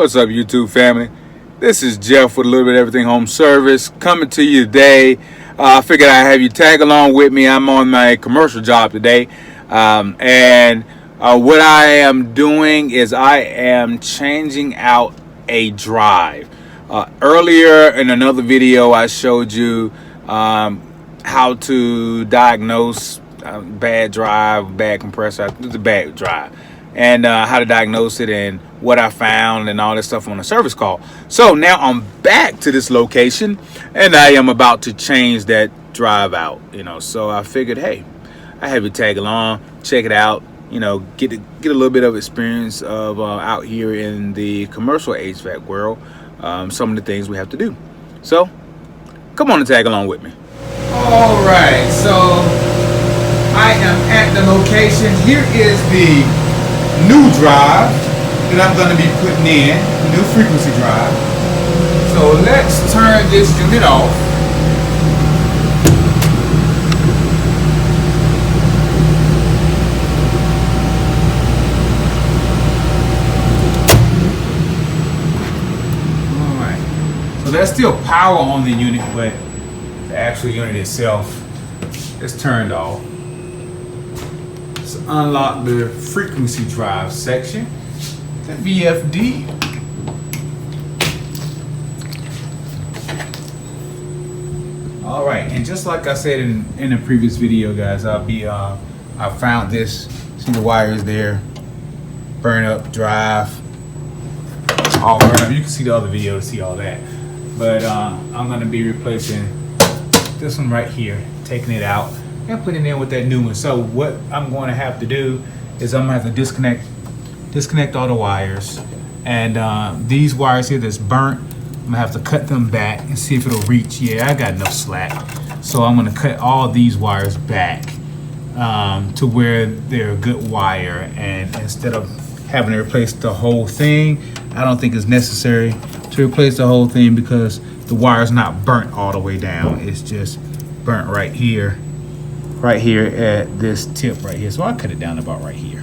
What's up, YouTube family? This is Jeff with a little bit of everything home service coming to you today. I figured I'd have you tag along with me. I'm on my commercial job today, and what I am doing is I am changing out a drive. Earlier in another video, I showed you how to diagnose bad drive, bad compressor, the bad drive, and how to diagnose it and what I found and all this stuff on a service call. So now I'm back to this location and I am about to change that drive out, so I figured, hey, I have you tag along, check it out, get a little bit of experience of out here in the commercial HVAC world, some of the things we have to do. So come on and tag along with me. All right, so I am at the location. Here is the new drive that I'm going to be putting in, new frequency drive. So let's turn this unit off. Alright, so there's still power on the unit, but the actual unit itself is turned off. Let's unlock the frequency drive section. The VFD. All right, and just like I said in a previous video, guys, I found this. See the wires there, burn up drive, all burn up. You can see the other video to see all that. But I'm gonna be replacing this one right here, taking it out and putting it in with that new one. So what I'm going to have to do is I'm gonna have to disconnect all the wires, and these wires here that's burnt, I'm gonna have to cut them back and see if it'll reach. Yeah, I got enough slack, so I'm gonna cut all these wires back to where they're a good wire, and instead of having to replace the whole thing, I don't think it's necessary to replace the whole thing because the wire's not burnt all the way down. It's just burnt right here at this tip right here. So I cut it down about right here.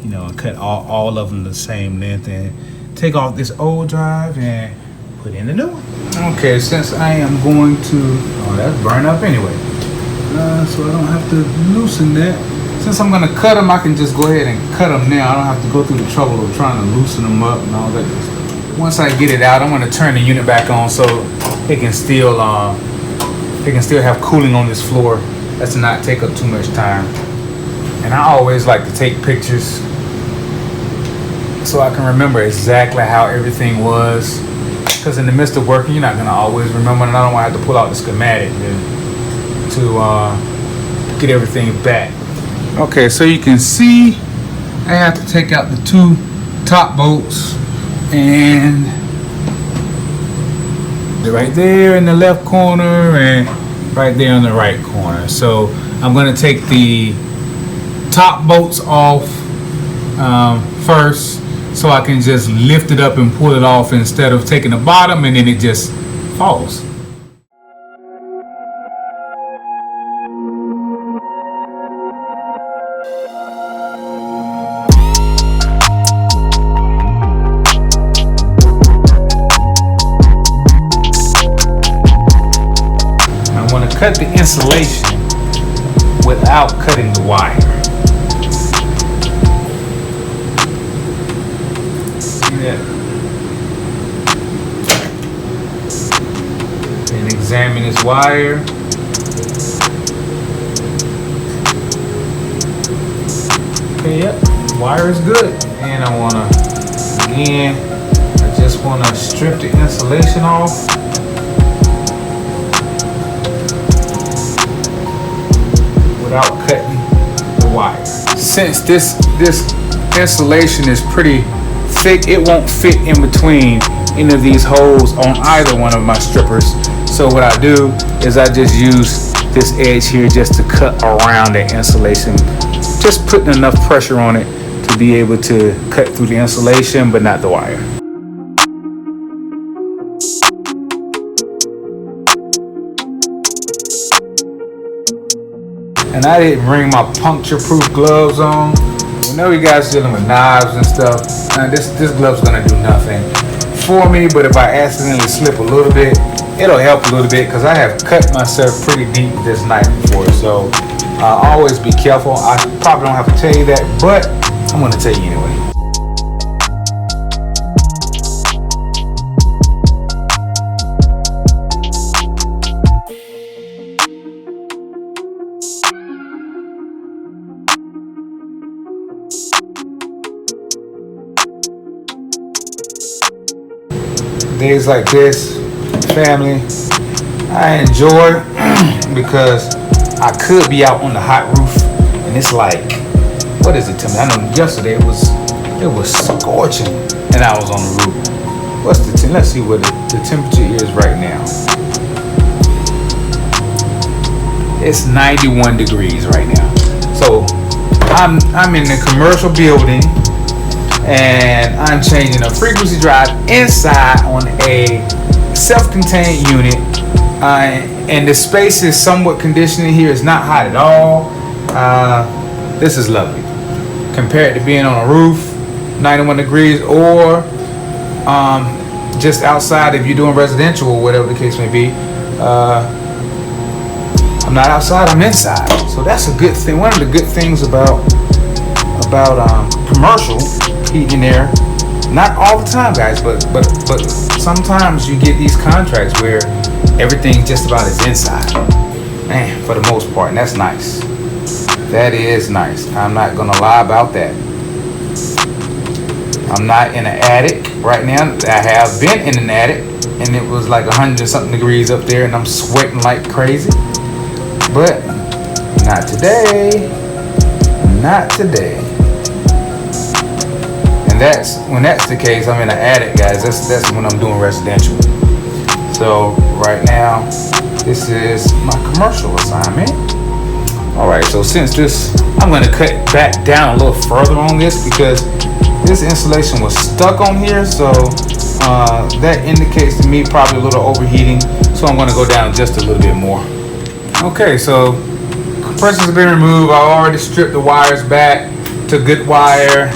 And cut all of them the same length and take off this old drive and put in the new one. Okay, since I am going to, that's burned up anyway. So I don't have to loosen that. Since I'm gonna cut them, I can just go ahead and cut them now. I don't have to go through the trouble of trying to loosen them up and all that stuff. Once I get it out, I'm gonna turn the unit back on so it can still have cooling on this floor. That's to not take up too much time. And I always like to take pictures so I can remember exactly how everything was. Because in the midst of working, you're not gonna always remember, and I don't want to have to pull out the schematic to get everything back. Okay, so you can see I have to take out the two top bolts, and they're right there in the left corner and right there in the right corner. So I'm gonna take the top bolts off first, so I can just lift it up and pull it off instead of taking the bottom and then it just falls. I want to cut the insulation without cutting the wire. And examine this wire. Okay, yep, wire is good. And I just want to strip the insulation off. Without cutting the wire. Since this insulation is pretty thick, it won't fit in between any of these holes on either one of my strippers. So what I do is I just use this edge here just to cut around the insulation, just putting enough pressure on it to be able to cut through the insulation but not the wire. And I didn't bring my puncture proof gloves on. know you guys dealing with knives and stuff. This glove's gonna do nothing for me, but if I accidentally slip a little bit, it'll help a little bit because I have cut myself pretty deep with this knife before. So always be careful. I probably don't have to tell you that, but I'm gonna tell you anyway. Days like this, family, I enjoy because I could be out on the hot roof and it's like, what is it to me? I know yesterday it was scorching and I was on the roof. What's the temperature? Let's see what the temperature is right now. It's 91 degrees right now. So I'm in the commercial building and I'm changing a frequency drive inside on a self-contained unit, and the space is somewhat conditioned here. It's not hot at all. This is lovely compared to being on a roof, 91 degrees, or just outside if you're doing residential or whatever the case may be. I'm not outside, I'm inside, so that's a good thing. One of the good things about commercial heat and air, not all the time, guys, but sometimes you get these contracts where everything just about is inside, man, for the most part, and that's nice. That is nice. I'm not gonna lie about that. I'm not in an attic right now. I have been in an attic and it was like 100 and something degrees up there and I'm sweating like crazy, but not today. Not today. And when that's the case, I'm in an attic, guys. That's when I'm doing residential. So right now, this is my commercial assignment. All right, so since this, I'm gonna cut back down a little further on this because this insulation was stuck on here. So that indicates to me probably a little overheating. So I'm gonna go down just a little bit more. Okay, so compressor's been removed. I already stripped the wires back to good wire,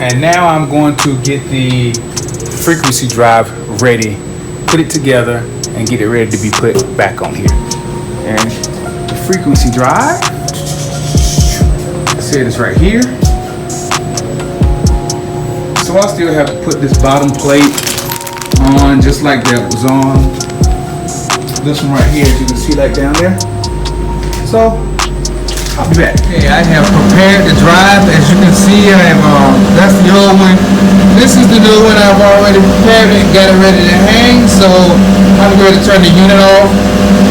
and now I'm going to get the frequency drive ready, put it together, and get it ready to be put back on here. And the frequency drive, I said it's right here. So I still have to put this bottom plate on just like that was on this one right here, as you can see like down there. So I'll be back. Okay, I have prepared the drive. As you can see, I have that's the old one. This is the new one. I've already prepared it and got it ready to hang. So I'm going to turn the unit off,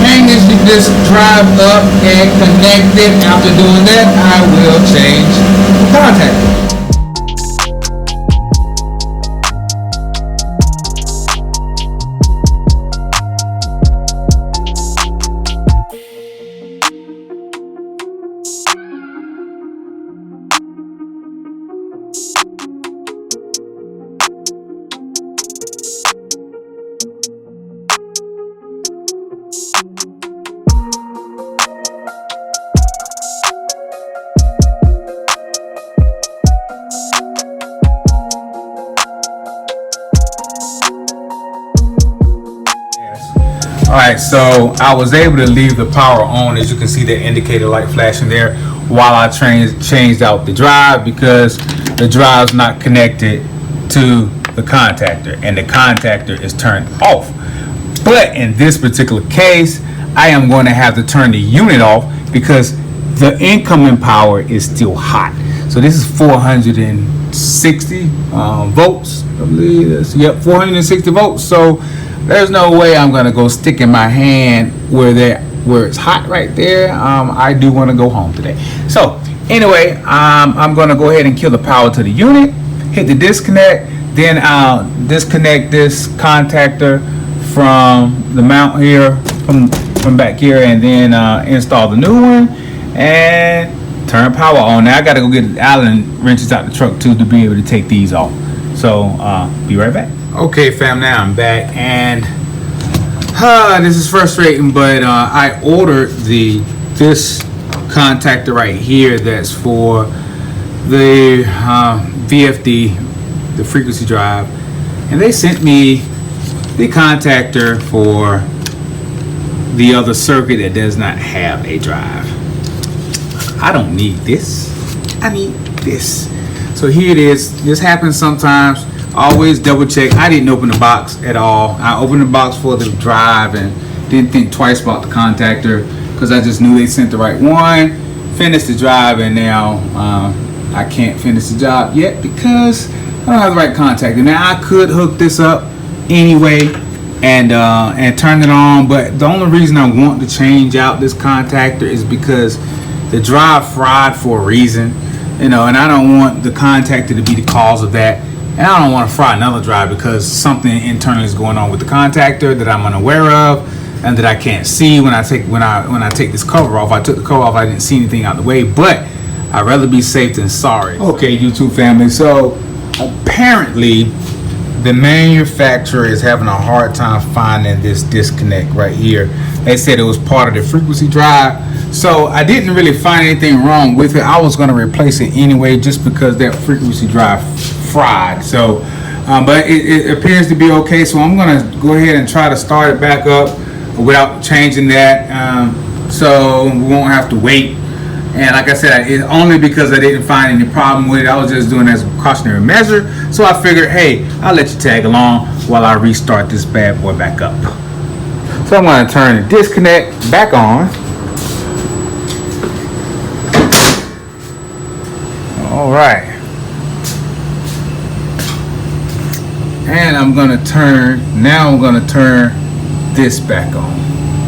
hang this drive up, and connect it. After doing that, I will change the contact. Alright, so I was able to leave the power on. As you can see, the indicator light flashing there while I changed out the drive because the drive's not connected to the contactor and the contactor is turned off. But in this particular case, I am going to have to turn the unit off because the incoming power is still hot. So this is 460 volts, I believe. That's, yep, 460 volts. So there's no way I'm gonna go stick in my hand where it's hot right there. I do want to go home today. So anyway, I'm gonna go ahead and kill the power to the unit, hit the disconnect, then I'll disconnect this contactor from the mount here, from back here, and then install the new one and turn power on. Now I gotta go get Allen wrenches out the truck too to be able to take these off. So be right back. Okay, fam, now I'm back, and this is frustrating, but I ordered this contactor right here that's for the VFD, the frequency drive, and they sent me the contactor for the other circuit that does not have a drive. I don't need this. I need this. So here it is. This happens sometimes. Always double check. I didn't open the box at all. I opened the box for the drive and didn't think twice about the contactor because I just knew they sent the right one. Finished the drive, and now I can't finish the job yet because I don't have the right contactor. Now I could hook this up anyway and turn it on, but the only reason I want to change out this contactor is because the drive fried for a reason, you know, and I don't want the contactor to be the cause of that. And I don't want to fry another drive because something internally is going on with the contactor that I'm unaware of and that I can't see when I take this cover off. I took the cover off, I didn't see anything out the way, but I'd rather be safe than sorry. Okay, YouTube family, so apparently the manufacturer is having a hard time finding this disconnect right here. They said it was part of the frequency drive, so I didn't really find anything wrong with it. I was going to replace it anyway just because that frequency drive fried. So but it appears to be okay, so I'm going to go ahead and try to start it back up without changing that, so we won't have to wait. And like I said, it's only because I didn't find any problem with it. I was just doing it as a precautionary measure. So I figured, hey, I'll let you tag along while I restart this bad boy back up. So I'm going to turn the disconnect back on. All right. And I'm going to turn this back on.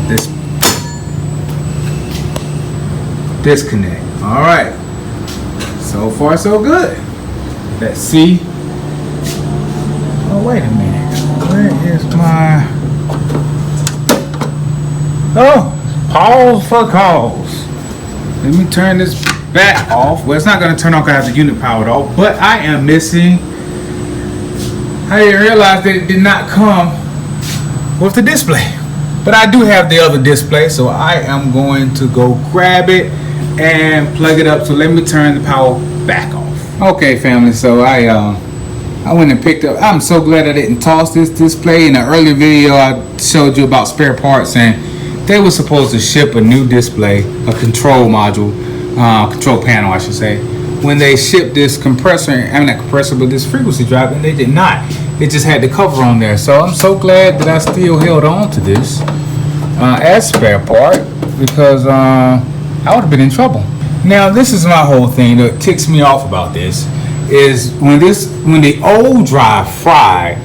This disconnect. All right, so far so good. Let's see. Oh, wait a minute, where is my pause for cause? Let me turn this back off. Well, it's not going to turn off because I have the unit powered off, but I am missing. I didn't realize that it did not come with the display, but I do have the other display, so I am going to go grab it and plug it up. So let me turn the power back off. Okay, family, so I went and picked up. I'm so glad I didn't toss this display. In the earlier video I showed you about spare parts, and they were supposed to ship a new display, a control module, control panel I should say, when they shipped this compressor, I mean not compressor, but this frequency drive, and they did not. It just had the cover on there. So I'm so glad that I still held on to this as spare part, because I would have been in trouble. Now this is my whole thing that ticks me off about this is when the old drive fried,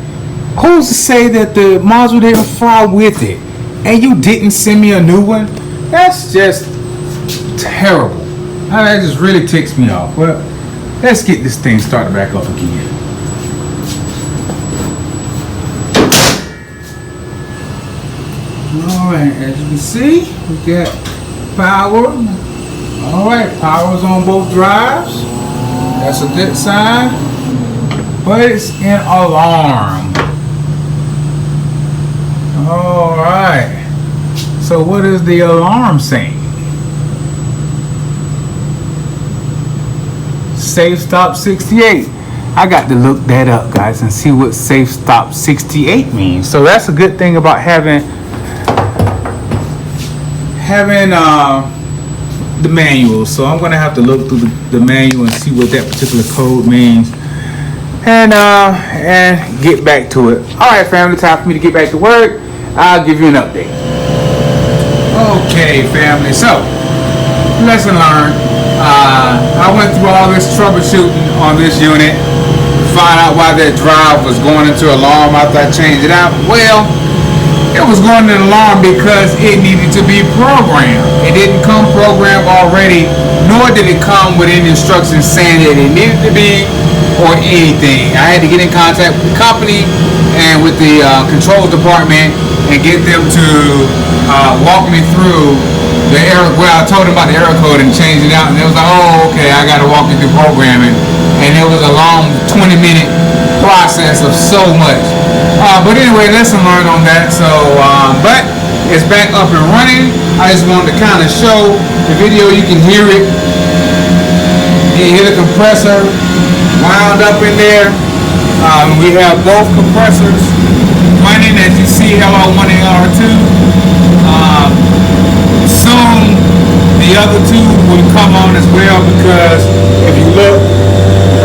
who's to say that the module didn't fry with it and you didn't send me a new one? That's just terrible. That just really ticks me off. Well, let's get this thing started back up again. Alright, as you can see, we got power. Alright, power's on both drives. That's a good sign. But it's in alarm. Alright. So what is the alarm saying? Safe stop 68. I got to look that up, guys, and see what safe stop 68 means. So that's a good thing about having the manual. So I'm gonna have to look through the manual and see what that particular code means, and get back to it. All right, family, time for me to get back to work. I'll give you an update. Okay, family. So lesson learned. I went through all this troubleshooting on this unit to find out why that drive was going into alarm after I changed it out. Well, it was going into alarm because it needed to be programmed. It didn't come programmed already, nor did it come with any instructions saying that it needed to be or anything. I had to get in contact with the company and with the controls department and get them to walk me through the error. Well, I told them about the error code and changed it out, and it was like, oh, okay, I got to walk you through programming, and it was a long 20-minute process of so much. But anyway, lesson learned on that. So, but it's back up and running. I just wanted to kind of show the video. You can hear it You hear the compressor wound up in there. We have both compressors running, as you see, LR1 and LR2. Soon the other two will come on as well, because if you look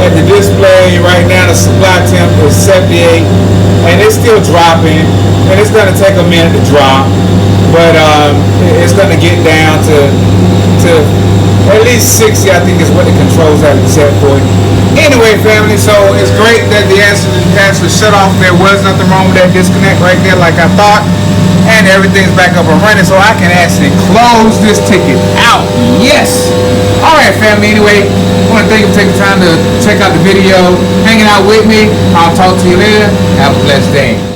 at the display right now, the supply temp is 78 and it's still dropping, and it's going to take a minute to drop, but it's going to get down to at least 60, I think, is what the controls have set for it. Anyway, family, so it's great that the answer shut off. There was nothing wrong with that disconnect right there, like I thought, and everything's back up and running, so I can actually close this ticket out. Yes. All right, family. Anyway, I want to thank you for taking time to check out the video, hanging out with me. I'll talk to you later. Have a blessed day.